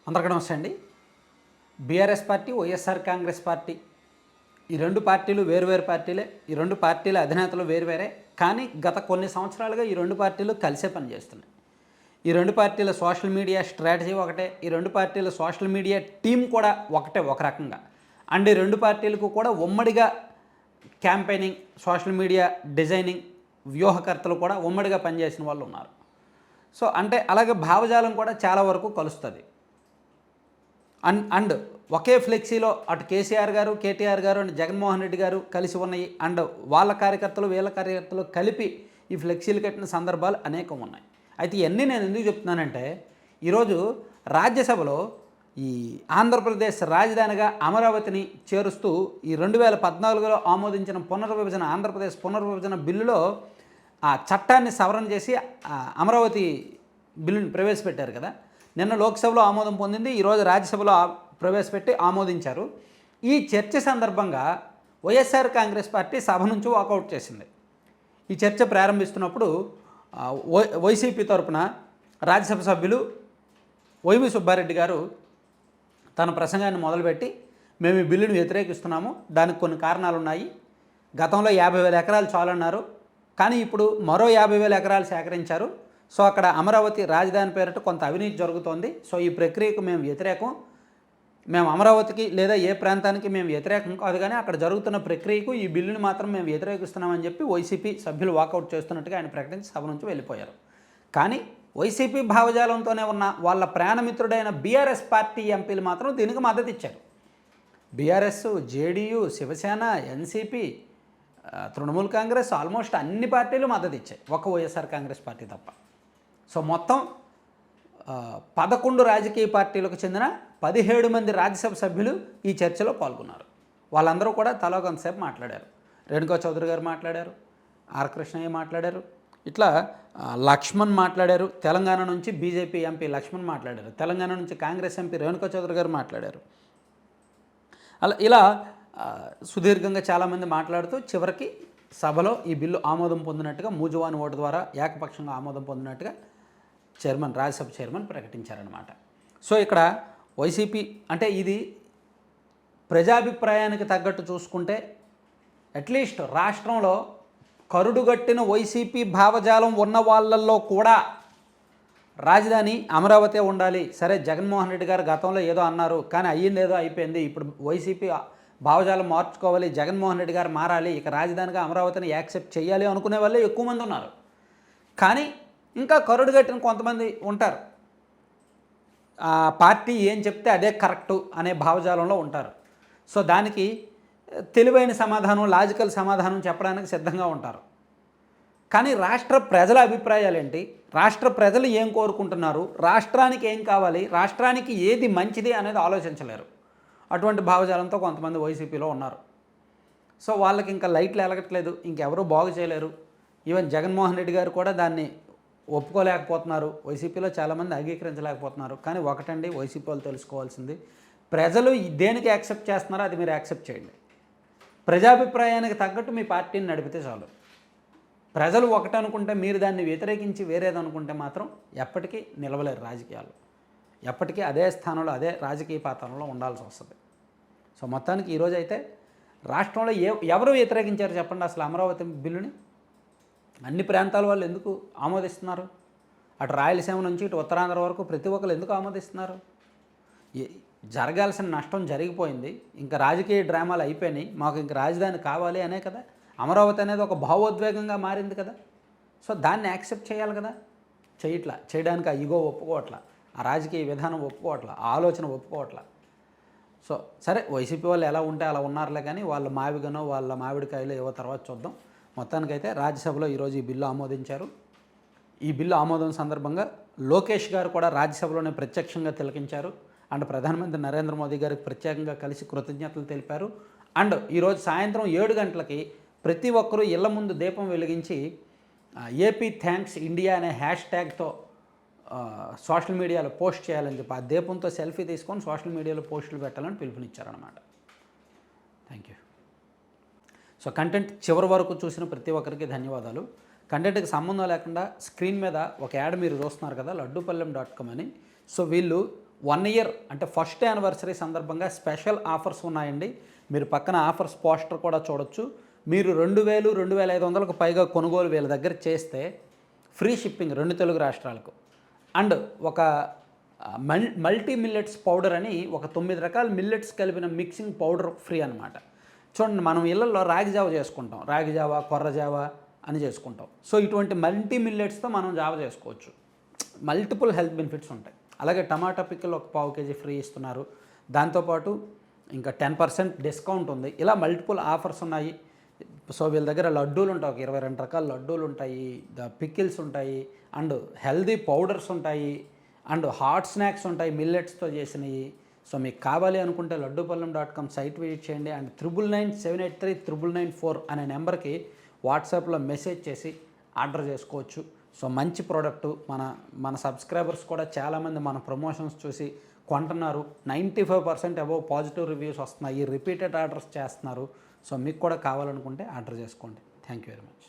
అందరికీ నమస్తే అండి. BRS party, YSR Congress party ఈ రెండు పార్టీలు వేరువేరు పార్టీలే. ఈ రెండు పార్టీల అధినేతలు వేరువేరే. కానీ గత కొన్ని సంవత్సరాలుగా ఈ రెండు పార్టీలు కలిసే పనిచేస్తున్నాయి. ఈ రెండు పార్టీల సోషల్ మీడియా స్ట్రాటజీ ఒకటే. ఈ రెండు పార్టీల సోషల్ మీడియా టీం కూడా ఒకటే ఒక రకంగా. అండ్ ఈ రెండు పార్టీలకు కూడా ఉమ్మడిగా క్యాంపెయినింగ్, సోషల్ మీడియా డిజైనింగ్ వ్యూహకర్తలు కూడా ఉమ్మడిగా పనిచేసిన వాళ్ళు ఉన్నారు. సో అంటే అలాగే భావజాలం కూడా చాలా వరకు కలుస్తుంది. అండ్ ఒకే ఫ్లెక్సీలో అటు కేసీఆర్ గారు, కేటీఆర్ గారు అండ్ జగన్మోహన్ రెడ్డి గారు కలిసి ఉన్నాయి. అండ్ వాళ్ళ కార్యకర్తలు వీళ్ళ కార్యకర్తలు కలిపి ఈ ఫ్లెక్సీలు కట్టిన సందర్భాలు అనేకం ఉన్నాయి. అయితే ఇవన్నీ నేను ఎందుకు చెప్తున్నానంటే, ఈరోజు రాజ్యసభలో ఈ ఆంధ్రప్రదేశ్ రాజధానిగా అమరావతిని చేరుస్తూ ఈ 2014లో ఆమోదించిన ఆంధ్రప్రదేశ్ పునర్విభజన బిల్లులో ఆ చట్టాన్ని సవరణ చేసి అమరావతి బిల్లుని ప్రవేశపెట్టారు కదా. నిన్న లోక్సభలో ఆమోదం పొందింది, ఈరోజు రాజ్యసభలో ప్రవేశపెట్టి ఆమోదించారు. ఈ చర్చ సందర్భంగా వైఎస్ఆర్ కాంగ్రెస్ పార్టీ సభ నుంచి వాకౌట్ చేసింది. ఈ చర్చ ప్రారంభిస్తున్నప్పుడు వైసీపీ తరపున రాజ్యసభ సభ్యులు వైవి సుబ్బారెడ్డి గారు తన ప్రసంగాన్ని మొదలుపెట్టి, మేము ఈ బిల్లును వ్యతిరేకిస్తున్నాము, దానికి కొన్ని కారణాలు ఉన్నాయి. గతంలో 50,000 ఎకరాలు చాలన్నారు, కానీ ఇప్పుడు మరో 50,000 ఎకరాలు సేకరించారు. సో అక్కడ అమరావతి రాజధాని పేరిట కొంత అవినీతి జరుగుతోంది. సో ఈ ప్రక్రియకు మేము వ్యతిరేకం. మేము అమరావతికి లేదా ఏ ప్రాంతానికి మేము వ్యతిరేకం కాదు, కానీ అక్కడ జరుగుతున్న ప్రక్రియకు ఈ బిల్లుని మాత్రం మేము వ్యతిరేకిస్తున్నామని చెప్పి వైసీపీ సభ్యులు వాకౌట్ చేస్తున్నట్టుగా ఆయన ప్రకటించి సభ నుంచి వెళ్ళిపోయారు. కానీ వైసీపీ భావజాలంతోనే ఉన్న వాళ్ళ ప్రాణమిత్రుడైన బీఆర్ఎస్ పార్టీ ఎంపీలు మాత్రం దీనికి మద్దతు ఇచ్చారు. BRS, JDU, Shiv Sena, NCP, Trinamool Congress, almost అన్ని పార్టీలు మద్దతు ఇచ్చాయి, ఒక్క వైఎస్ఆర్ కాంగ్రెస్ పార్టీ తప్ప. సో మొత్తం 11 రాజకీయ పార్టీలకు చెందిన 17 మంది రాజ్యసభ సభ్యులు ఈ చర్చలో పాల్గొన్నారు. వాళ్ళందరూ కూడా తలో కొంతసేపు మాట్లాడారు. రేణుకా చౌదరి గారు మాట్లాడారు, ఆర్ కృష్ణయ్య మాట్లాడారు, ఇట్లా లక్ష్మణ్ మాట్లాడారు. తెలంగాణ నుంచి బీజేపీ ఎంపీ లక్ష్మణ్ మాట్లాడారు, తెలంగాణ నుంచి కాంగ్రెస్ ఎంపీ రేణుకా చౌదరి గారు మాట్లాడారు. ఇలా సుదీర్ఘంగా చాలామంది మాట్లాడుతూ చివరికి సభలో ఈ బిల్లు ఆమోదం పొందినట్టుగా, మూజువాని ఓటు ద్వారా ఏకపక్షంగా ఆమోదం పొందినట్టుగా రాజ్యసభ చైర్మన్ ప్రకటించారనమాట. సో ఇక్కడ వైసీపీ అంటే ఇది ప్రజాభిప్రాయానికి తగ్గట్టు చూసుకుంటే అట్లీస్ట్ రాష్ట్రంలో కరుడుగట్టిన వైసీపీ భావజాలం ఉన్న వాళ్ళల్లో కూడా రాజధాని అమరావతి ఉండాలి. సరే, జగన్మోహన్ రెడ్డి గారు గతంలో ఏదో అన్నారు, కానీ అయ్యింది ఏదో అయిపోయింది. ఇప్పుడు వైసీపీ భావజాలం మార్చుకోవాలి, జగన్మోహన్ రెడ్డి గారు మారాలి, ఇక రాజధానిగా అమరావతిని యాక్సెప్ట్ చేయాలి అనుకునే వాళ్ళే ఎక్కువ మంది ఉన్నారు. కానీ ఇంకా కరుడుగట్టిన కొంతమంది ఉంటారు, ఆ పార్టీ ఏం చెప్తే అదే కరెక్టు అనే భావజాలంలో ఉంటారు. సో దానికి తెలివైన సమాధానం, లాజికల్ సమాధానం చెప్పడానికి సిద్ధంగా ఉంటారు. కానీ రాష్ట్ర ప్రజల అభిప్రాయాలు ఏంటి, రాష్ట్ర ప్రజలు ఏం కోరుకుంటున్నారు, రాష్ట్రానికి ఏం కావాలి, రాష్ట్రానికి ఏది మంచిది అనేది ఆలోచించలేరు. అటువంటి భావజాలంతో కొంతమంది వైసీపీలో ఉన్నారు. సో వాళ్ళకి ఇంకా లైట్లు ఎలగట్లేదు, ఇంకెవరూ బాగు చేయలేరు. ఈవెన్ జగన్మోహన్ రెడ్డి గారు కూడా దాన్ని ఒప్పుకోలేకపోతున్నారు, వైసీపీలో చాలామంది అంగీకరించలేకపోతున్నారు. కానీ ఒకటండి, వైసీపీ వాళ్ళు తెలుసుకోవాల్సింది, ప్రజలు దేనికి యాక్సెప్ట్ చేస్తున్నారో అది మీరు యాక్సెప్ట్ చేయండి. ప్రజాభిప్రాయానికి తగ్గట్టు మీ పార్టీని నడిపితే చాలు. ప్రజలు ఒకటి అనుకుంటే మీరు దాన్ని వ్యతిరేకించి వేరేదనుకుంటే మాత్రం ఎప్పటికీ నిలవలేరు రాజకీయాలు. ఎప్పటికీ అదే స్థానంలో, అదే రాజకీయ పాత్రలో ఉండాల్సి వస్తుంది. సో మొత్తానికి ఈరోజు అయితే రాష్ట్రంలో ఎవరు వ్యతిరేకించారు చెప్పండి అసలు అమరావతి బిల్లుని? అన్ని ప్రాంతాల వాళ్ళు ఎందుకు ఆమోదిస్తున్నారు? అటు రాయలసీమ నుంచి ఇటు ఉత్తరాంధ్ర వరకు ప్రతి ఒక్కరు ఎందుకు ఆమోదిస్తున్నారు? జరగాల్సిన నష్టం జరిగిపోయింది, ఇంకా రాజకీయ డ్రామాలు అయిపోయినాయి, మాకు ఇంక రాజధాని కావాలి అనే కదా. అమరావతి అనేది ఒక భావోద్వేగంగా మారింది కదా. సో దాన్ని యాక్సెప్ట్ చేయాలి కదా. చేయడానికి ఆ ఈగో ఒప్పుకోవట్లా, ఆ రాజకీయ విధానం ఒప్పుకోవట్లా, ఆ ఆలోచన ఒప్పుకోవట్లా. సో సరే, వైసీపీ వాళ్ళు ఎలా ఉంటే అలా ఉన్నారులే, కానీ వాళ్ళ మావిగనో వాళ్ళ మామిడికాయలు ఏవో తర్వాత చూద్దాం. మొత్తానికైతే రాజ్యసభలో ఈరోజు ఈ బిల్లు ఆమోదించారు. ఈ బిల్లు ఆమోదం సందర్భంగా లోకేష్ గారు కూడా రాజ్యసభలోనే ప్రత్యక్షంగా తిలకించారు. అండ్ ప్రధానమంత్రి నరేంద్ర మోదీ గారికి ప్రత్యేకంగా కలిసి కృతజ్ఞతలు తెలిపారు. అండ్ ఈరోజు సాయంత్రం 7 గంటలకి ప్రతి ఒక్కరూ ఇళ్ల ముందు దీపం వెలిగించి ఏపీ థ్యాంక్స్ ఇండియా అనే హ్యాష్ట్యాగ్తో సోషల్ మీడియాలో పోస్ట్ చేయాలని చెప్పి, ఆ దీపంతో సెల్ఫీ తీసుకొని సోషల్ మీడియాలో పోస్టులు పెట్టాలని పిలుపునిచ్చారనమాట. Thank you. సో కంటెంట్ చివరి వరకు చూసిన ప్రతి ఒక్కరికి ధన్యవాదాలు. కంటెంట్కి సంబంధం లేకుండా స్క్రీన్ మీద ఒక యాడ్ మీరు చూస్తున్నారు కదా, లడ్డూపల్లెం.com అని. సో వీళ్ళు 1 ఇయర్ అంటే ఫస్ట్ యానివర్సరీ సందర్భంగా స్పెషల్ ఆఫర్స్ ఉన్నాయండి. మీరు పక్కన ఆఫర్స్ పోస్టర్ కూడా చూడొచ్చు. మీరు 2000, 2500కు పైగా కొనుగోలు వీళ్ళ దగ్గర చేస్తే ఫ్రీ షిప్పింగ్ 2 తెలుగు రాష్ట్రాలకు. అండ్ ఒక మల్టీ మిల్లెట్స్ పౌడర్ అని ఒక 9 రకాల మిల్లెట్స్ కలిపిన మిక్సింగ్ పౌడర్ ఫ్రీ అనమాట. చూడండి, మనం ఇళ్ళల్లో రాగి జావ చేసుకుంటాం, రాగి జావ, కొర్ర జావ అని చేసుకుంటాం. సో ఇటువంటి మల్టీ మిల్లెట్స్తో మనం జావ చేసుకోవచ్చు. మల్టిపుల్ హెల్త్ బెనిఫిట్స్ ఉంటాయి. అలాగే టమాటా పిక్కలు ఒక 1/4 కేజీ ఫ్రీ ఇస్తున్నారు. దాంతోపాటు ఇంకా 10% డిస్కౌంట్ ఉంది. ఇలా మల్టిపుల్ ఆఫర్స్ ఉన్నాయి. సో వీళ్ళ దగ్గర లడ్డూలు ఉంటాయి, ఒక 22 రకాల లడ్డూలు ఉంటాయి, పికిల్స్ ఉంటాయి, అండ్ హెల్దీ పౌడర్స్ ఉంటాయి, అండ్ హాట్ స్నాక్స్ ఉంటాయి మిల్లెట్స్తో చేసినవి. సో మీకు కావాలి అనుకుంటే laddupallam.com సైట్ విజిట్ చేయండి. అండ్ 9997839994 అనే నెంబర్కి వాట్సాప్లో మెసేజ్ చేసి ఆర్డర్ చేసుకోవచ్చు. సో మంచి ప్రోడక్టు. మన సబ్స్క్రైబర్స్ కూడా చాలామంది మన ప్రమోషన్స్ చూసి కొంటున్నారు. 95% అబోవ్ పాజిటివ్ రివ్యూస్ వస్తున్నాయి, రిపీటెడ్ ఆర్డర్స్ చేస్తున్నారు. సో మీకు కూడా కావాలనుకుంటే ఆర్డర్ చేసుకోండి. Thank you very much.